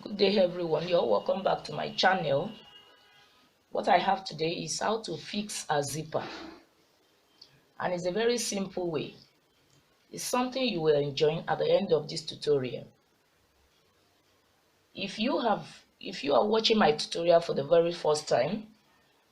Good day everyone, you're welcome back to my channel. What I have today is how to fix a zipper, and it's a very simple way. It's something you will enjoy at the end of this tutorial. If you are watching my tutorial for the very first time,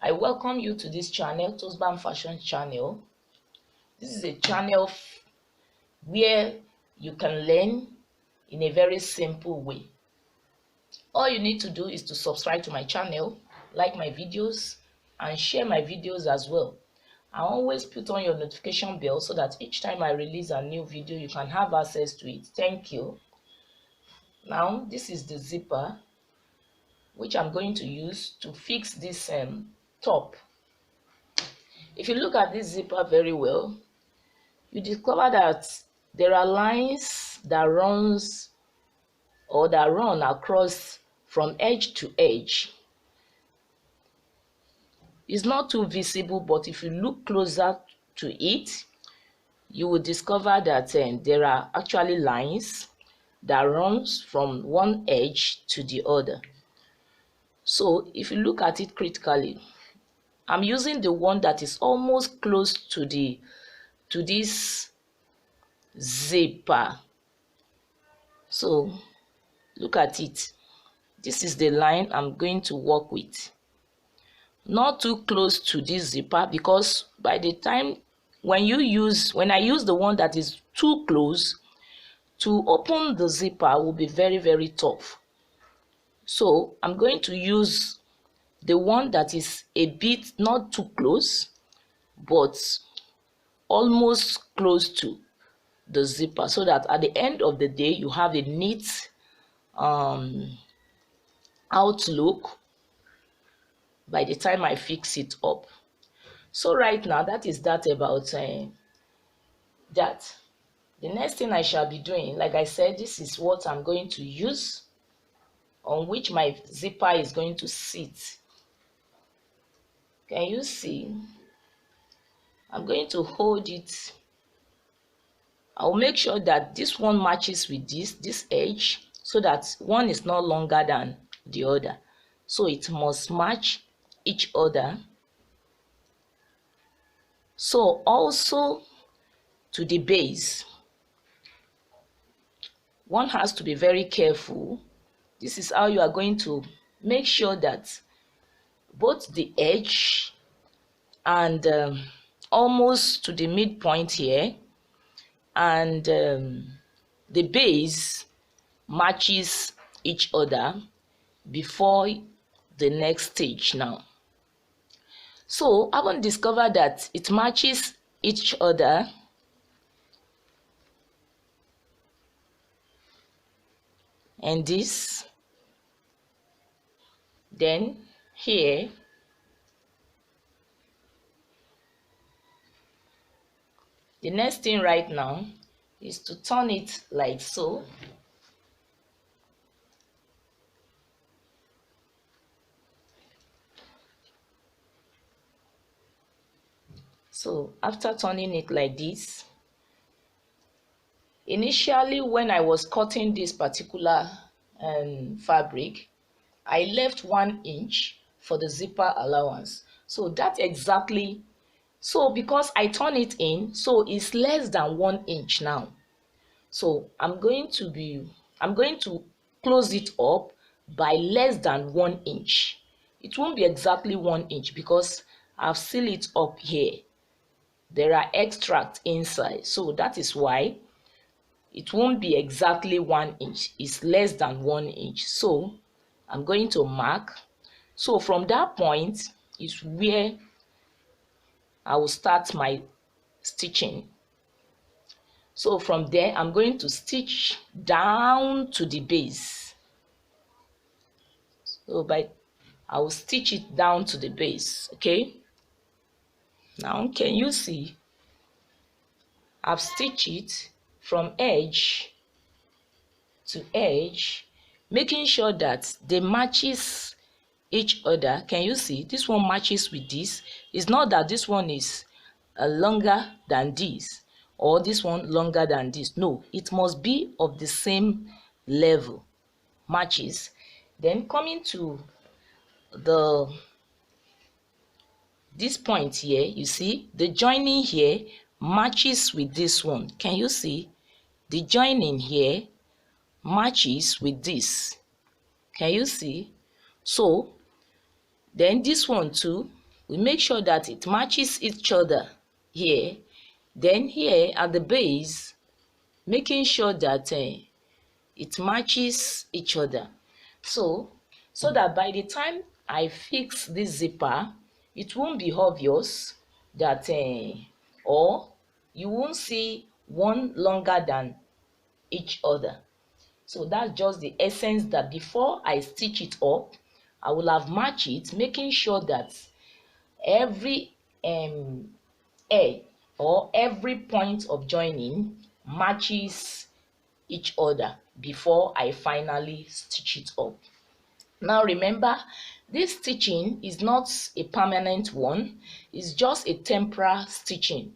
I welcome you to this channel, Tosban Fashion Channel. This is a channel where you can learn in a very simple way. All you need to do is to subscribe to my channel, like my videos, and share my videos as well. I always put on your notification bell so that each time I release a new video, you can have access to it. Thank you. Now, this is the zipper which I'm going to use to fix this top. If you look at this zipper very well, you discover that there are lines that run across from edge to edge. It's not too visible, but if you look closer to it, you will discover that there are actually lines that runs from one edge to the other. So if you look at it critically, I'm using the one that is almost close to this zipper. So look at it. This is the line I'm going to work with. Not too close to this zipper, because by the time when I use the one that is too close, to open the zipper will be very, very tough. So I'm going to use the one that is a bit not too close, but almost close to the zipper, so that at the end of the day you have a neat outlook by the time I fix it up. So right now, that is that about that. The next thing I shall be doing, like I said, this is what I'm going to use, on which my zipper is going to sit. Can you see? I'm going to hold it. I'll make sure that this one matches with this edge, so that one is no longer than the other. So it must match each other. So also to the base, one has to be very careful. This is how you are going to make sure that both the edge and almost to the midpoint here, and the base matches each other before the next stage. Now, so I haven't discovered that it matches each other. And this, then here, the next thing right now is to turn it like so. So after turning it like this, initially when I was cutting this particular fabric, I left 1 inch for the zipper allowance. So that's exactly, so because I turn it in, so it's less than 1 inch now. So I'm going to close it up by less than 1 inch. It won't be exactly 1 inch because I've sealed it up here. There are extracts inside, so that is why it won't be exactly 1 inch. It's less than 1 inch. So I'm going to mark. So from that point is where I will start my stitching. So from there, I'm going to stitch down to the base. So I will stitch it down to the base. Okay. Now, can you see? I've stitched it from edge to edge, making sure that they matches each other. Can you see? This one matches with this. It's not that this one is longer than this, or this one longer than this. No, it must be of the same level, matches. Then coming to the this point here, you see the joining here matches with this one. Can you see the joining here matches with this? Can you see? So then this one too, we make sure that it matches each other here. Then here at the base, making sure that it matches each other. So that by the time I fix this zipper, it won't be obvious that or you won't see one longer than each other. So that's just the essence, that before I stitch it up, I will have matched it, making sure that every edge or every point of joining matches each other before I finally stitch it up. Now remember, this stitching is not a permanent one, it's just a temporary stitching.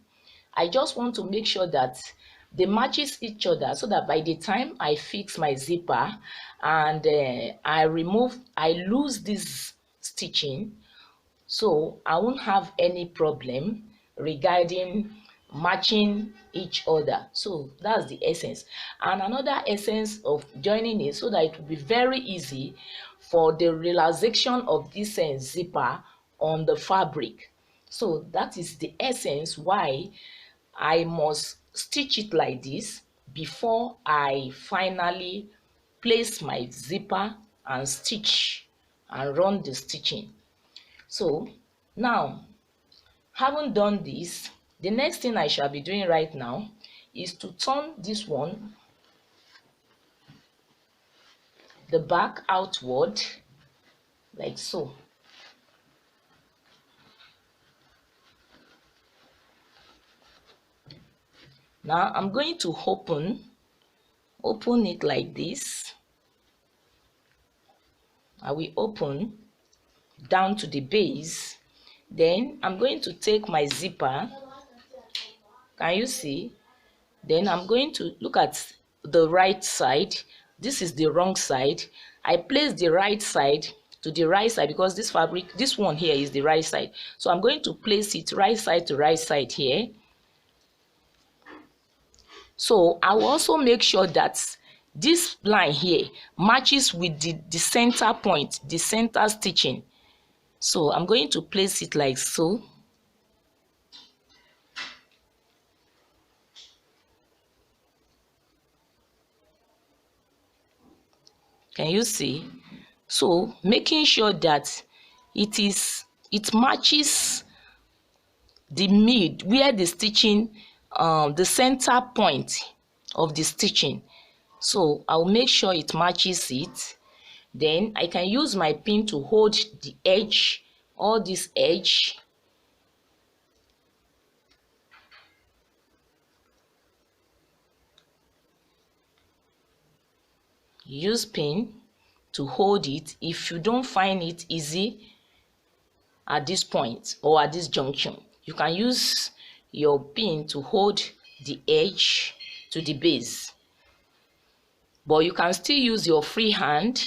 I just want to make sure that they matches each other, so that by the time I fix my zipper and I lose this stitching, so I won't have any problem regarding matching each other. So that's the essence. And another essence of joining is so that it will be very easy for the relaxation of this zipper on the fabric. So that is the essence why I must stitch it like this before I finally place my zipper and stitch and run the stitching. So now, having done this, the next thing I shall be doing right now is to turn this one, the back outward, like so. Now I'm going to open it like this. I will open down to the base. Then I'm going to take my zipper. Can you see? Then I'm going to look at the right side. This is the wrong side. I place the right side to the right side because this fabric, this one here is the right side. So I'm going to place it right side to right side here. So I will also make sure that this line here matches with the center point, the center stitching. So I'm going to place it like so. Can you see? So making sure that it matches the mid where the stitching, the center point of the stitching. So I'll make sure it matches it. Then I can use my pin to hold the edge, or this edge. Use pin to hold it if you don't find it easy at this point or at this junction. You can use your pin to hold the edge to the base, but you can still use your free hand.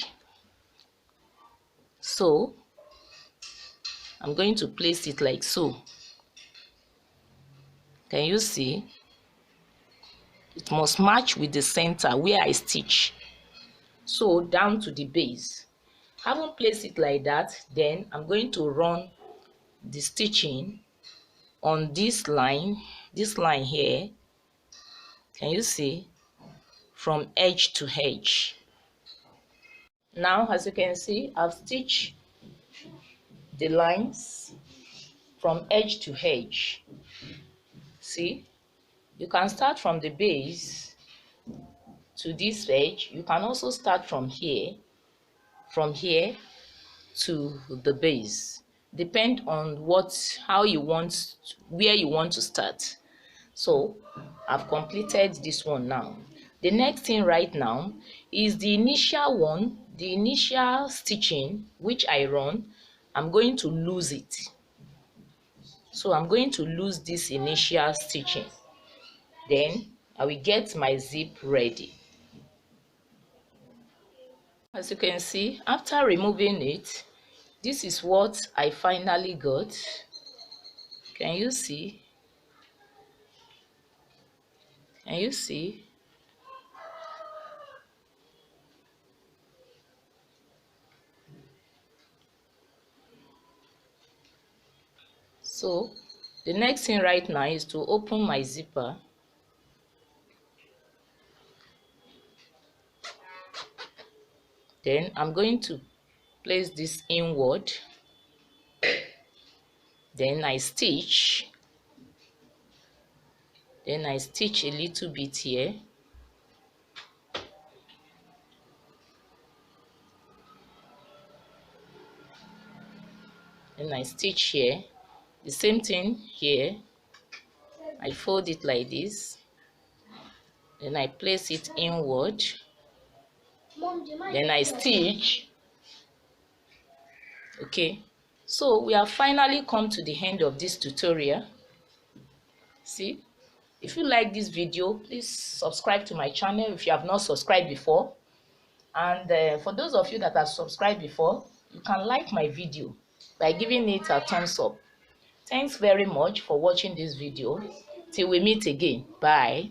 So I'm going to place it like so. Can you see? It must match with the center where I stitch. So down to the base. Having placed it like that, then I'm going to run the stitching on this line here. Can you see? From edge to edge. Now, as you can see, I've stitched the lines from edge to edge. See, you can start from the base to this edge. You can also start from here to the base. Depend on where you want to start. So I've completed this one now. The next thing right now is the initial one, the initial stitching which I run. I'm going to lose it. So I'm going to lose this initial stitching. Then I will get my zip ready. As you can see, after removing it, this is what I finally got. Can you see? Can you see? So the next thing right now is to open my zipper. Then I'm going to place this inward. Then I stitch. Then I stitch a little bit here. Then I stitch here. The same thing here. I fold it like this. Then I place it inward. Then I stitch. Okay, so we have finally come to the end of this tutorial. See, if you like this video, please subscribe to my channel if you have not subscribed before. And for those of you that have subscribed before, you can like my video by giving it a thumbs up. Thanks very much for watching this video. Till we meet again. Bye.